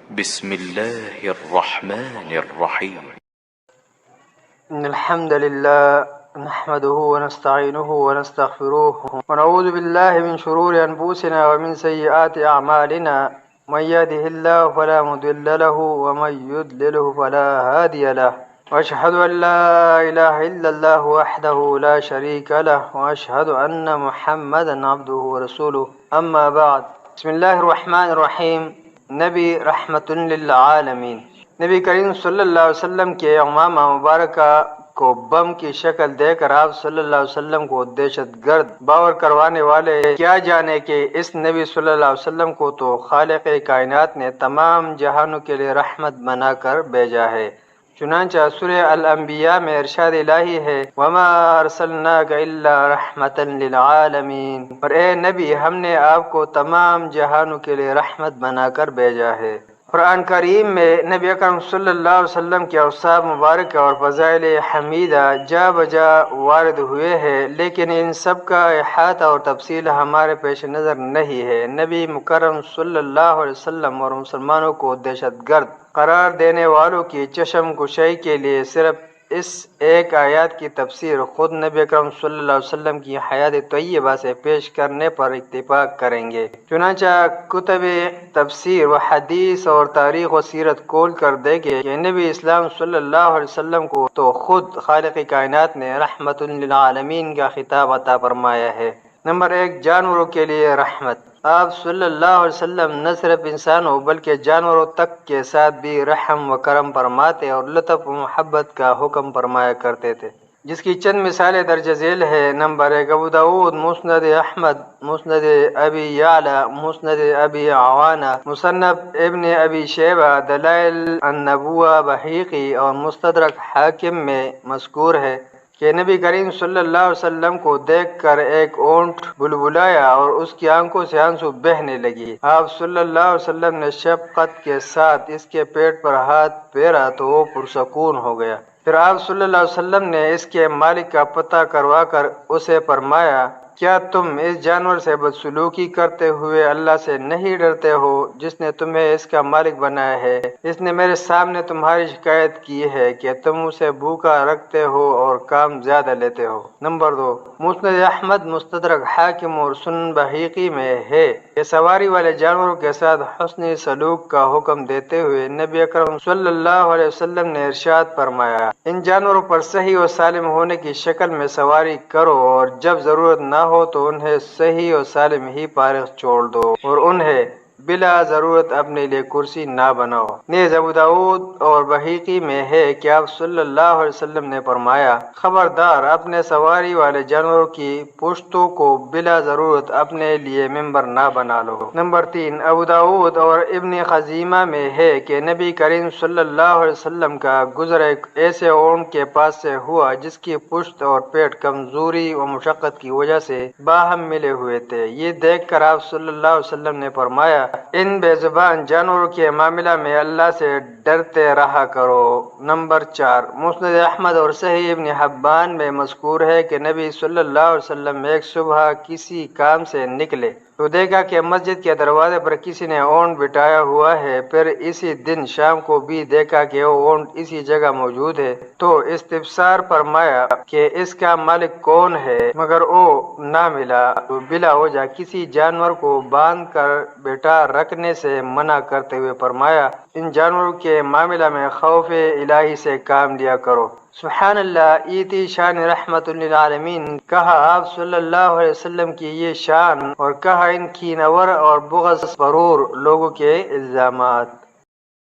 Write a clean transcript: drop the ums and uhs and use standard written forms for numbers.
بسم الله الرحمن الرحيم. إن الحمد لله نحمده ونستعينه ونستغفره ونعوذ بالله من شرور أنفسنا ومن سيئات أعمالنا. من يهده الله فلا مضل له ومن يضلله فلا هادي له. وأشهد أن لا إله إلا الله وحده لا شريك له وأشهد أن محمدا عبده ورسوله. أما بعد. بسم الله الرحمن الرحیم. نبی رحمت للعالمین. نبی کریم صلی اللہ علیہ وسلم کے امامہ مبارکہ کو بم کی شکل دے کر آپ صلی اللہ علیہ وسلم کو دہشت گرد باور کروانے والے کیا جانے کہ اس نبی صلی اللہ علیہ وسلم کو تو خالق کائنات نے تمام جہانوں کے لیے رحمت بنا کر بھیجا ہے. چنانچہ سورہ الانبیاء میں ارشاد الہی ہے وما ارسلناک الا رحمتا للعالمین. اور اے نبی ہم نے آپ کو تمام جہانوں کے لیے رحمت بنا کر بھیجا ہے. قرآن کریم میں نبی اکرم صلی اللہ علیہ وسلم کے اوصاف مبارکہ اور فضائل حمیدہ جا بجا وارد ہوئے ہیں، لیکن ان سب کا احاطہ اور تفصیل ہمارے پیش نظر نہیں ہے. نبی مکرم صلی اللہ علیہ وسلم اور مسلمانوں کو دہشت گرد قرار دینے والوں کی چشم کشائی کے لیے صرف اس ایک آیات کی تفسیر خود نبی اکرم صلی اللہ علیہ وسلم کی حیات طیبہ سے پیش کرنے پر اکتفا کریں گے. چنانچہ کتب تفسیر و حدیث اور تاریخ و سیرت کھول کر دیکھیں کہ نبی اسلام صلی اللہ علیہ وسلم کو تو خود خالق کائنات نے رحمت للعالمین کا خطاب عطا فرمایا ہے. نمبر 1، جانوروں کے لیے رحمت. آپ صلی اللہ علیہ وسلم نہ صرف انسانوں بلکہ جانوروں تک کے ساتھ بھی رحم و کرم فرماتے اور لطف و محبت کا حکم فرمایا کرتے تھے، جس کی چند مثالیں درج ذیل ہے. نمبر 1، ابو داؤد، مسند احمد، مسند ابی یعلا، مسند ابی عوانہ، مصنف ابن ابی شیبہ، دلائل النبوہ بحیقی اور مستدرک حاکم میں مذکور ہے کہ نبی کریم صلی اللہ علیہ وسلم کو دیکھ کر ایک اونٹ بلبلایا اور اس کی آنکھوں سے آنسو بہنے لگی. آپ صلی اللہ علیہ وسلم نے شفقت کے ساتھ اس کے پیٹ پر ہاتھ پھیرا تو وہ پرسکون ہو گیا. پھر آپ صلی اللہ علیہ وسلم نے اس کے مالک کا پتہ کروا کر اسے فرمایا کیا تم اس جانور سے بدسلوکی کرتے ہوئے اللہ سے نہیں ڈرتے ہو جس نے تمہیں اس کا مالک بنایا ہے؟ اس نے میرے سامنے تمہاری شکایت کی ہے کہ تم اسے بھوکا رکھتے ہو اور کام زیادہ لیتے ہو. نمبر 2، مسند احمد، مستدرک حاکم اور سنن بحیقی میں ہے کہ سواری والے جانوروں کے ساتھ حسن سلوک کا حکم دیتے ہوئے نبی اکرم صلی اللہ علیہ وسلم نے ارشاد فرمایا ان جانوروں پر صحیح و سالم ہونے کی شکل میں سواری کرو اور جب ضرورت نہ ہو تو انہیں صحیح و سالم ہی فارغ چھوڑ دو اور انہیں بلا ضرورت اپنے لیے کرسی نہ بناؤ. نیز ابو داؤد اور بحیقی میں ہے کہ آپ صلی اللہ علیہ وسلم نے فرمایا خبردار اپنے سواری والے جانوروں کی پشتوں کو بلا ضرورت اپنے لیے ممبر نہ بنا لو. نمبر 3، ابو داؤد اور ابن خزیمہ میں ہے کہ نبی کریم صلی اللہ علیہ وسلم کا گزر ایک ایسے اونٹ کے پاس سے ہوا جس کی پشت اور پیٹ کمزوری و مشقت کی وجہ سے باہم ملے ہوئے تھے. یہ دیکھ کر آپ صلی اللہ علیہ وسلم نے فرمایا ان بے زبان جانوروں کے معاملہ میں اللہ سے ڈرتے رہا کرو. نمبر 4، مسند احمد اور صحیح ابن حبان میں مذکور ہے کہ نبی صلی اللہ علیہ وسلم ایک صبح کسی کام سے نکلے تو دیکھا کہ مسجد کے دروازے پر کسی نے اونٹ بٹھایا ہوا ہے. پھر اسی دن شام کو بھی دیکھا کہ وہ اونٹ اسی جگہ موجود ہے تو استفسار فرمایا کہ اس کا مالک کون ہے، مگر وہ نہ ملا تو بلا وجہ کسی جانور کو باندھ کر بیٹھا رکھنے سے منع کرتے ہوئے فرمایا ان جانوروں کے معاملہ میں خوف الہی سے کام لیا کرو. سبحان اللہ. ایتی شان رحمت للعالمین. کہا آپ صلی اللہ علیہ وسلم کی یہ شان اور کہا ان کینور اور بغض پرور لوگوں کے الزامات.